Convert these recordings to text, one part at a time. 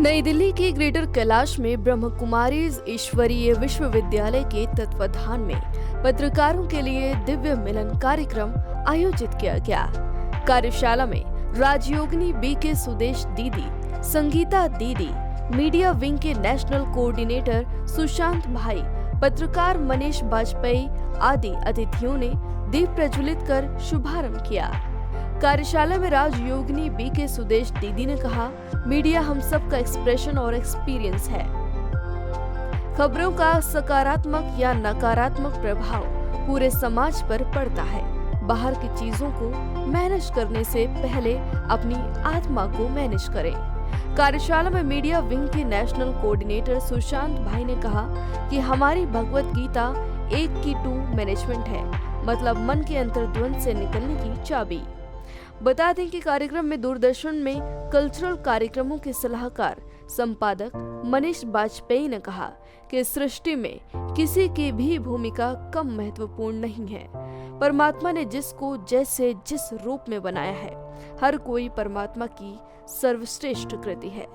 नई दिल्ली के ग्रेटर कैलाश में ब्रह्म कुमारीज ईश्वरीय विश्वविद्यालय के तत्वाधान में पत्रकारों के लिए दिव्य मिलन कार्यक्रम आयोजित किया गया। कार्यशाला में राजयोगिनी बीके सुदेश दीदी, संगीता दीदी, मीडिया विंग के नेशनल कोऑर्डिनेटर सुशांत भाई, पत्रकार मनीष बाजपेयी आदि अतिथियों ने दीप प्रज्वलित कर शुभारंभ किया। कार्यशाला में राजयोगिनी बीके सुदेश दीदी ने कहा, मीडिया हम सब का एक्सप्रेशन और एक्सपीरियंस है। खबरों का सकारात्मक या नकारात्मक प्रभाव पूरे समाज पर पड़ता है। बाहर की चीजों को मैनेज करने से पहले अपनी आत्मा को मैनेज करें। कार्यशाला में मीडिया विंग के नेशनल कोऑर्डिनेटर सुशांत भाई ने कहा कि हमारी भगवत गीता 1 की 2 मैनेजमेंट है, मतलब मन के अंतर्द्वंद से निकलने की चाबी। बता दें कि कार्यक्रम में दूरदर्शन में कल्चरल कार्यक्रमों के सलाहकार संपादक मनीष बाजपेयी ने कहा कि सृष्टि में किसी की भी भूमिका कम महत्वपूर्ण नहीं है। परमात्मा ने जिसको जैसे जिस रूप में बनाया है, हर कोई परमात्मा की सर्वश्रेष्ठ कृति है।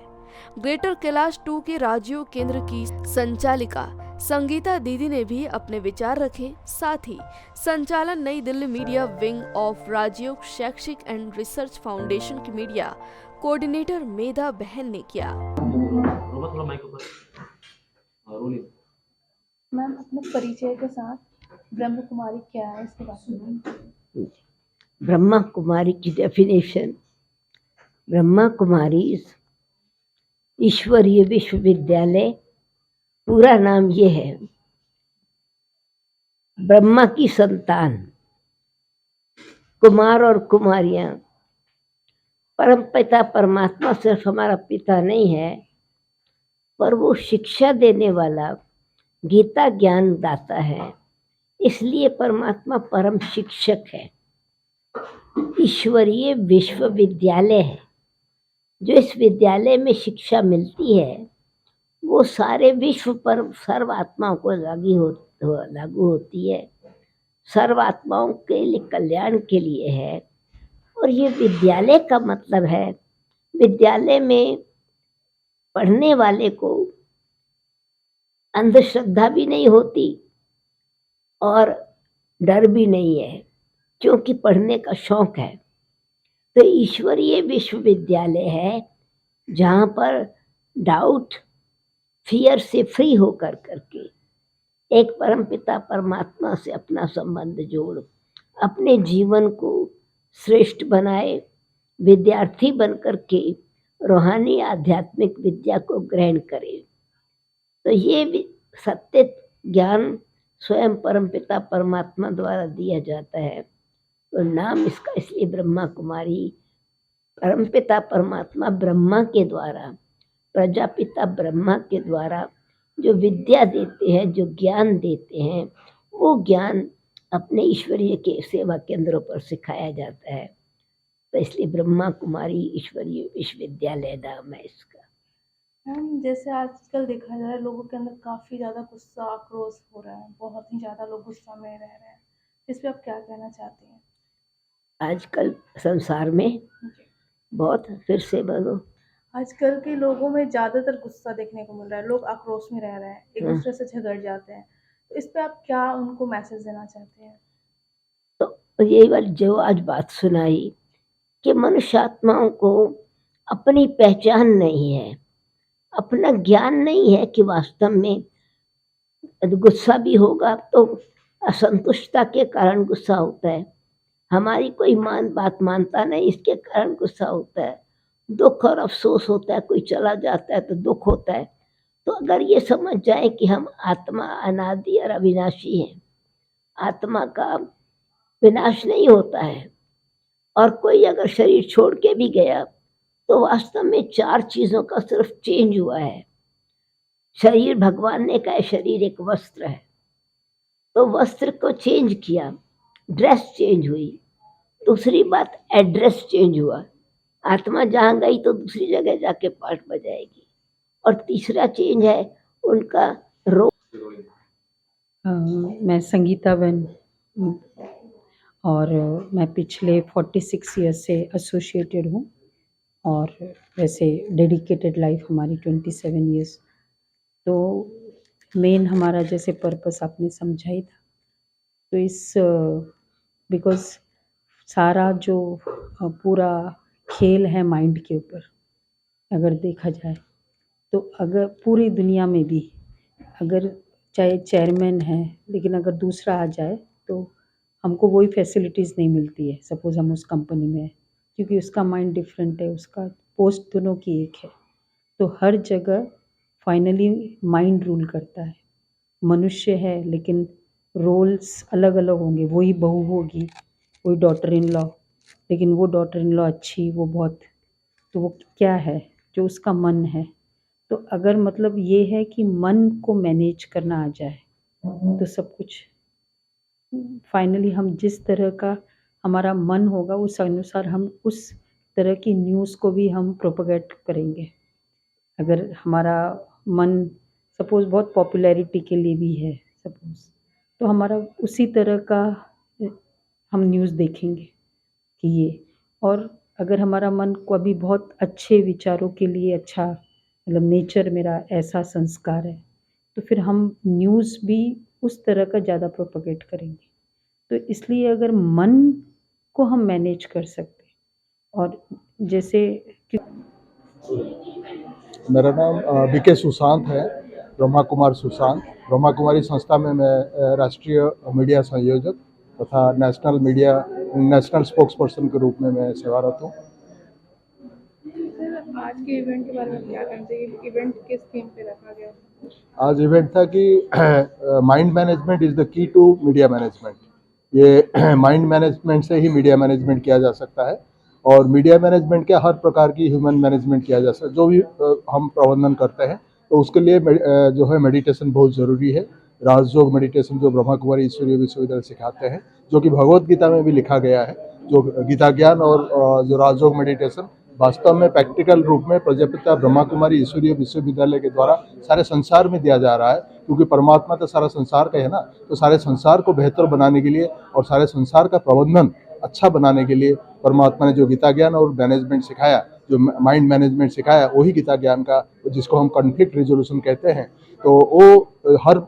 ग्रेटर कैलाश 2 के राजयोग केंद्र की संचालिका संगीता दीदी ने भी अपने विचार रखे। साथ ही संचालन नई दिल्ली मीडिया विंग ऑफ राजयोग शैक्षिक एंड रिसर्च फाउंडेशन की मीडिया कोऑर्डिनेटर मेधा बहन ने किया। मैम, अपने परिचय के साथ ब्रह्म कुमारी क्या है इसके बारे में। ब्रह्मा कुमारी की डेफिनेशन, ब्रह्मा कुमारी ईश्वरीय विश्वविद्यालय, पूरा नाम ये है, ब्रह्मा की संतान कुमार और कुमारियां। परम पिता परमात्मा सिर्फ हमारा पिता नहीं है, पर वो शिक्षा देने वाला, गीता ज्ञान दाता है। इसलिए परमात्मा परम शिक्षक है। ईश्वरीय विश्वविद्यालय है। जो इस विद्यालय में शिक्षा मिलती है वो सारे विश्व पर सर्व आत्माओं को लागू होती है, सर्व आत्माओं के लिए कल्याण के लिए है। और ये विद्यालय का मतलब है, विद्यालय में पढ़ने वाले को अंधश्रद्धा भी नहीं होती और डर भी नहीं है, क्योंकि पढ़ने का शौक है। तो ईश्वरीय विश्वविद्यालय है जहाँ पर डाउट फियर से फ्री होकर करके एक परमपिता परमात्मा से अपना संबंध जोड़ अपने जीवन को श्रेष्ठ बनाए, विद्यार्थी बनकर के रूहानी आध्यात्मिक विद्या को ग्रहण करे। तो ये सत्य ज्ञान स्वयं परमपिता परमात्मा द्वारा दिया जाता है। तो नाम इसका इसलिए ब्रह्मा कुमारी, परमपिता परमात्मा ब्रह्मा के द्वारा, प्रजापिता ब्रह्मा के द्वारा जो विद्या देते हैं, जो ज्ञान देते हैं, वो ज्ञान अपने ईश्वरीय के सेवा केंद्रों पर सिखाया जाता है। तो इसलिए ब्रह्मा कुमारी ईश्वरीय विश्वविद्यालय नाम है इसका। मैम, जैसे आजकल देखा जाए लोगों के अंदर काफ़ी ज़्यादा गुस्सा आक्रोश हो रहा है, बहुत ही ज़्यादा लोग गुस्सा में रह रहे हैं। इस पे आप क्या कहना चाहती हैं। आजकल संसार में बहुत, फिर से बोलो। आजकल के लोगों में ज़्यादातर गुस्सा देखने को मिल रहा है, लोग आक्रोश में रह रहे हैं, एक दूसरे से झगड़ जाते हैं। तो इस पे आप क्या उनको मैसेज देना चाहते हैं। तो यही वाली जो आज बात सुनाई कि मनुष्य आत्माओं को अपनी पहचान नहीं है, अपना ज्ञान नहीं है कि वास्तव में गुस्सा भी होगा तो असंतुष्टता के कारण गुस्सा होता है, हमारी कोई बात मानता नहीं इसके कारण गुस्सा होता है, दुख और अफसोस होता है, कोई चला जाता है तो दुख होता है। तो अगर ये समझ जाए कि हम आत्मा अनादि और अविनाशी हैं, आत्मा का विनाश नहीं होता है, और कोई अगर शरीर छोड़ के भी गया तो वास्तव में 4 चीज़ों का सिर्फ चेंज हुआ है। शरीर भगवान ने कहा शरीर एक वस्त्र है, तो वस्त्र को चेंज किया, ड्रेस चेंज हुई। दूसरी बात एड्रेस चेंज हुआ, आत्मा जहाँ गई तो दूसरी जगह जाके पाठ बजाएगी। और तीसरा चेंज है उनका रोग। मैं संगीता बहन और मैं पिछले 46 ईयर से एसोसिएटेड हूँ और वैसे डेडिकेटेड लाइफ हमारी 27 ईयर्स। तो मेन हमारा जैसे पर्पस आपने समझा ही था, तो इस बिकॉज़ सारा जो पूरा खेल है माइंड के ऊपर अगर देखा जाए, तो अगर पूरी दुनिया में भी अगर चाहे चेयरमैन है, लेकिन अगर दूसरा आ जाए तो हमको वही फैसिलिटीज़ नहीं मिलती है। सपोज़ हम उस कंपनी में हैं, क्योंकि उसका माइंड डिफरेंट है, उसका पोस्ट दोनों की एक है। तो हर जगह फाइनली माइंड रूल करता है। मनुष्य है लेकिन रोल्स अलग-अलग होंगे, वही बहू होगी, वही डॉटर इन लॉ, लेकिन वो डॉटर इन लॉ अच्छी, वो बहुत, तो वो क्या है? जो उसका मन है। तो अगर मतलब ये है कि मन को मैनेज करना आ जाए, तो सब कुछ फाइनली हम जिस तरह का हमारा मन होगा उस अनुसार हम उस तरह की न्यूज़ को भी हम प्रोपेगेट करेंगे। अगर हमारा मन सपोज़ बहुत पॉपुलैरिटी के लिए भी है सपोज़, तो हमारा उसी तरह का हम न्यूज़ देखेंगे कि ये। और अगर हमारा मन कभी बहुत अच्छे विचारों के लिए अच्छा, मतलब नेचर मेरा ऐसा संस्कार है, तो फिर हम न्यूज़ भी उस तरह का ज़्यादा प्रोपेगेट करेंगे। तो इसलिए अगर मन को हम मैनेज कर सकते हैं, और जैसे कि मेरा नाम बीके सुशांत है, ब्रह्मा कुमार सुशांत। ब्रह्मा कुमारी संस्था में मैं राष्ट्रीय मीडिया संयोजक तथा नेशनल स्पोक्स पर्सन के रूप में मैं सेवारत हूँ। सर, आज के इवेंट के बारे में क्या कहना चाहिए? इवेंट किस थीम पे रखा गया? आज इवेंट था कि mind management is the key to media management. ये माइंड मैनेजमेंट से ही मीडिया मैनेजमेंट किया जा सकता है, और मीडिया मैनेजमेंट के हर प्रकार की ह्यूमन मैनेजमेंट किया जा सकता है। जो भी हम प्रबंधन करते हैं तो उसके लिए जो है मेडिटेशन बहुत ज़रूरी है। राजयोग मेडिटेशन जो ब्रह्मा कुमारी ईश्वरीय विश्वविद्यालय सिखाते हैं, जो कि भगवत गीता में भी लिखा गया है। जो गीता ज्ञान और जो राजयोग मेडिटेशन वास्तव में प्रैक्टिकल रूप में प्रजापिता ब्रह्मा कुमारी ईश्वरीय विश्वविद्यालय के द्वारा सारे संसार में दिया जा रहा है, क्योंकि परमात्मा तो सारा संसार का है ना। तो सारे संसार को बेहतर बनाने के लिए और सारे संसार का प्रबंधन अच्छा बनाने के लिए परमात्मा ने जो गीता ज्ञान और मैनेजमेंट सिखाया, जो माइंड मैनेजमेंट सिखाया, वही गीता ज्ञान का, जिसको हम कॉन्फ्लिक्ट रिजोल्यूशन कहते हैं, तो वो हर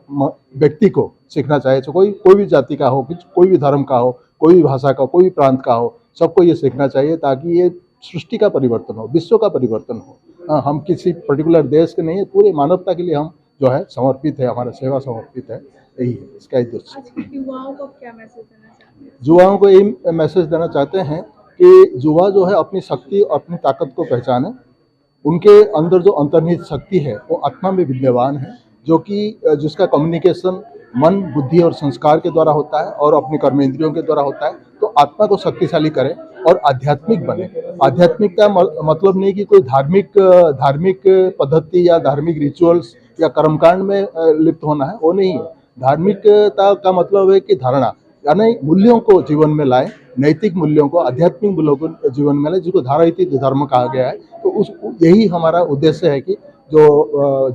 व्यक्ति को सीखना चाहिए। तो कोई भी जाति का हो, कोई भी धर्म का हो, कोई भी भाषा का हो, कोई भी प्रांत का हो, सबको ये सीखना चाहिए, ताकि ये सृष्टि का परिवर्तन हो, विश्व का परिवर्तन हो। हम किसी पर्टिकुलर देश के नहीं है, पूरी मानवता के लिए हम जो है समर्पित है, हमारा सेवा समर्पित है। यही है इसका उद्देश्य। आज के युवाओं को क्या मैसेज देना चाहते हैं? युवाओं को यही मैसेज देना चाहते हैं कि युवा जो है अपनी शक्ति और अपनी ताकत को पहचाने। उनके अंदर जो अंतर्निहित शक्ति है वो आत्मा में विद्यमान है, जो कि जिसका कम्युनिकेशन मन, बुद्धि और संस्कार के द्वारा होता है और अपने कर्मेंद्रियों के द्वारा होता है। तो आत्मा को शक्तिशाली करें और आध्यात्मिक बने। आध्यात्मिक का मतलब नहीं कि कोई धार्मिक पद्धति या धार्मिक रिचुअल्स या कर्मकांड में लिप्त होना है, वो नहीं है। धार्मिकता का मतलब है कि धारणा, यानी मूल्यों को जीवन में लाए, नैतिक मूल्यों को, आध्यात्मिक मूल्यों को जीवन में लाए, जिसको धाराइति धर्म कहा गया है। तो यही हमारा उद्देश्य है कि जो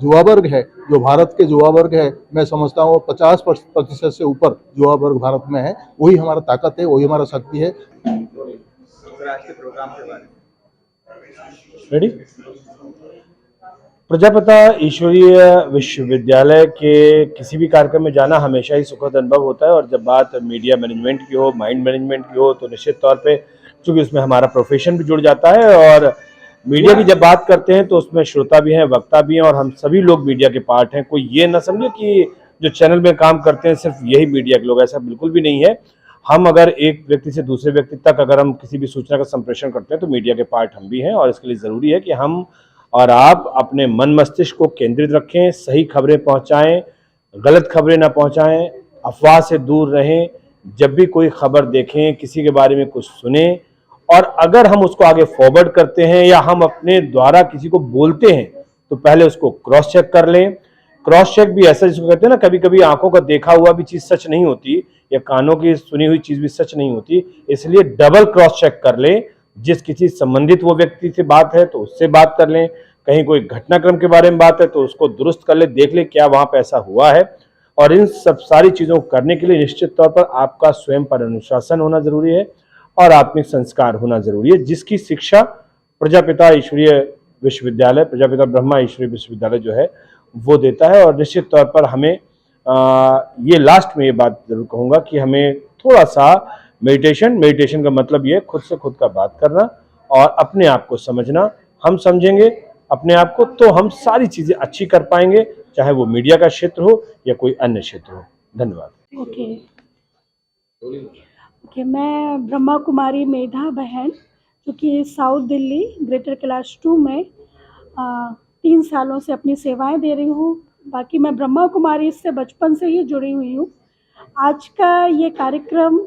युवा वर्ग है, जो भारत के युवा वर्ग है, मैं समझता हूँ 50% से ऊपर युवा वर्ग भारत में है। वही हमारा ताकत है, वही हमारा शक्ति है। रेडी? प्रजापिता ईश्वरीय विश्वविद्यालय के किसी भी कार्यक्रम में जाना हमेशा ही सुखद अनुभव होता है, और जब बात मीडिया मैनेजमेंट की हो, माइंड मैनेजमेंट की हो, तो निश्चित तौर पे चूँकि उसमें हमारा प्रोफेशन भी जुड़ जाता है, और मीडिया की जब बात करते हैं तो उसमें श्रोता भी हैं, वक्ता भी हैं, और हम सभी लोग मीडिया के पार्ट हैं। कोई ये ना समझे कि जो चैनल में काम करते हैं सिर्फ यही मीडिया के लोग, ऐसा बिल्कुल भी नहीं है। हम अगर एक व्यक्ति से दूसरे व्यक्ति तक अगर हम किसी भी सूचना का संप्रेषण करते हैं तो मीडिया के पार्ट हम भी हैं, और इसके लिए ज़रूरी है कि हम और आप अपने मन मस्तिष्क को केंद्रित रखें, सही खबरें पहुंचाएं, गलत खबरें ना पहुंचाएं, अफवाह से दूर रहें। जब भी कोई खबर देखें, किसी के बारे में कुछ सुने, और अगर हम उसको आगे फॉरवर्ड करते हैं या हम अपने द्वारा किसी को बोलते हैं तो पहले उसको क्रॉस चेक कर लें। क्रॉस चेक भी ऐसा जिसको कहते हैं ना, कभी कभी आंखों का देखा हुआ भी चीज़ सच नहीं होती, या कानों की सुनी हुई चीज़ भी सच नहीं होती। इसलिए डबल क्रॉस चेक कर लें। जिस किसी संबंधित वो व्यक्ति से बात है तो उससे बात कर लें, कहीं कोई घटनाक्रम के बारे में बात है तो उसको दुरुस्त कर ले, देख ले क्या वहाँ पे ऐसा हुआ है। और इन सब सारी चीज़ों को करने के लिए निश्चित तौर पर आपका स्वयं पर अनुशासन होना जरूरी है और आत्मिक संस्कार होना जरूरी है, जिसकी शिक्षा प्रजापिता ईश्वरीय विश्वविद्यालय, प्रजापिता ब्रह्मा ईश्वरीय विश्वविद्यालय जो है वो देता है। और निश्चित तौर पर हमें ये लास्ट में ये बात जरूर कहूँगा कि हमें थोड़ा सा मेडिटेशन का मतलब ये खुद से खुद का बात करना और अपने आप को समझना। हम समझेंगे अपने आप को तो हम सारी चीज़ें अच्छी कर पाएंगे, चाहे वो मीडिया का क्षेत्र हो या कोई अन्य क्षेत्र हो। धन्यवाद। ओके, मैं ब्रह्मा कुमारी मेधा बहन, जो कि साउथ दिल्ली ग्रेटर कैलाश 2 में 3 सालों से अपनी सेवाएं दे रही हूँ। बाकी मैं ब्रह्मा कुमारी से बचपन से ही जुड़ी हुई हूँ। आज का ये कार्यक्रम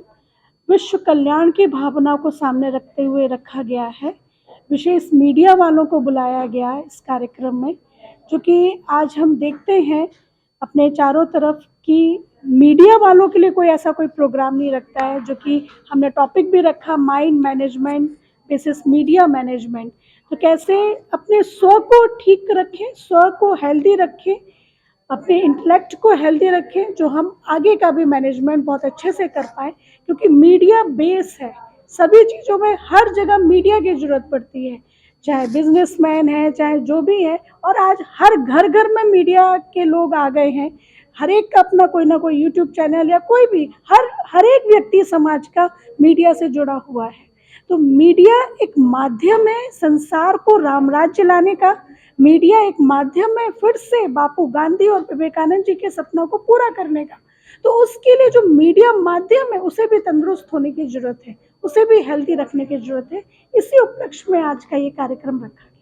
विश्व कल्याण की भावना को सामने रखते हुए रखा गया है। विशेष मीडिया वालों को बुलाया गया है इस कार्यक्रम में, क्योंकि आज हम देखते हैं अपने चारों तरफ कि मीडिया वालों के लिए कोई ऐसा कोई प्रोग्राम नहीं रखता है। जो कि हमने टॉपिक भी रखा mind management basis media management. तो कैसे अपने स्व को ठीक रखें, स्व को हेल्दी रखें, अपने इंटेलेक्ट को हेल्दी रखें, जो हम आगे का भी मैनेजमेंट बहुत अच्छे से कर पाए। क्योंकि मीडिया बेस है, सभी चीज़ों में हर जगह मीडिया की ज़रूरत पड़ती है, चाहे बिजनेसमैन है चाहे जो भी है। और आज हर घर घर में मीडिया के लोग आ गए हैं, हर एक का अपना कोई ना कोई यूट्यूब चैनल या कोई भी हर एक व्यक्ति समाज का मीडिया से जुड़ा हुआ है। तो मीडिया एक माध्यम है संसार को राम राज्य लाने का। मीडिया एक माध्यम है फिर से बापू गांधी और विवेकानंद जी के सपनों को पूरा करने का। तो उसके लिए जो मीडिया माध्यम है उसे भी तंदुरुस्त होने की ज़रूरत है, उसे भी हेल्दी रखने की ज़रूरत है। इसी उपलक्ष्य में आज का ये कार्यक्रम रखा गया।